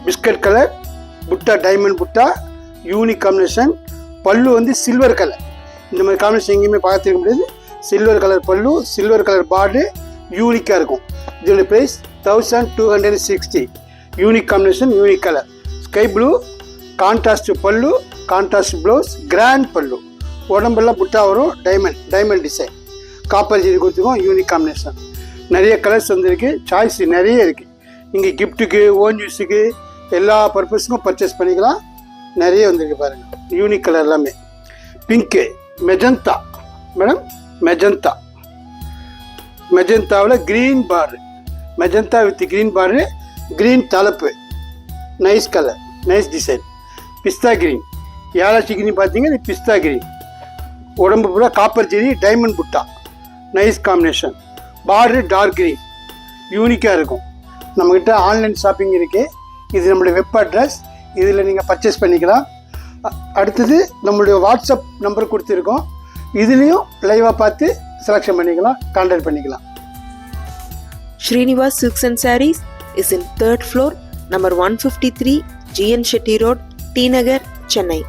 Biscuit colour புட்டா, diamond புட்டா, unique combination. பல்லு வந்து சில்வர் கலர். இந்த மாதிரி காம்பினேஷன் எங்கேயுமே பார்த்துருக்க முடியாது. Silver colour pallu, silver colour border, யூனிக்காக இருக்கும். இதோட price 1260. Unique combination, unique colour. Sky blue, contrast pallu, contrast blouse, grand pallu. உடம்பெல்லாம் புட்டா வரும், டைமண்ட் டிசைன். காப்பர் ஜெரி கொடுத்துருக்கோம், யூனிக் காம்பினேஷன். நிறைய கலர்ஸ் வந்துருக்கு, சாய்ஸ் நிறைய இருக்குது. நீங்கள் கிஃப்ட்டுக்கு, ஓன் யூஸுக்கு, எல்லா பர்பஸுக்கும் பர்ச்சேஸ் பண்ணிக்கலாம். நிறைய வந்திருக்கு பாருங்கள், யூனிக் கலர் எல்லாமே. பிங்க்கு, மெஜந்தா மேடம், மெஜந்தாவில் green border, magenta with green border, green தலைப்பு, nice colour, nice design. Pista green, ஏலாச்சி கிரீன் பார்த்தீங்க, இது பிஸ்தா கிரீன். உடம்பு பூரா copper zari, diamond butta, nice combination. Border dark green, யூனிக்காக இருக்கும். நம்மக்கிட்ட ஆன்லைன் ஷாப்பிங் இருக்குது. இது நம்மளுடைய வெப் அட்ரஸ், இதில் நீங்கள் பர்ச்சேஸ் பண்ணிக்கலாம். அடுத்தது நம்மளுடைய வாட்ஸ்அப் நம்பர் கொடுத்துருக்கோம், இதுலேயும் லைவாக பார்த்து செலெக்ஷன் பண்ணிக்கலாம், கான்டாக்ட் பண்ணிக்கலாம். Srinivas Silks and Sarees is in 3rd floor, number 153, GN Shetty Road, T Nagar, Chennai.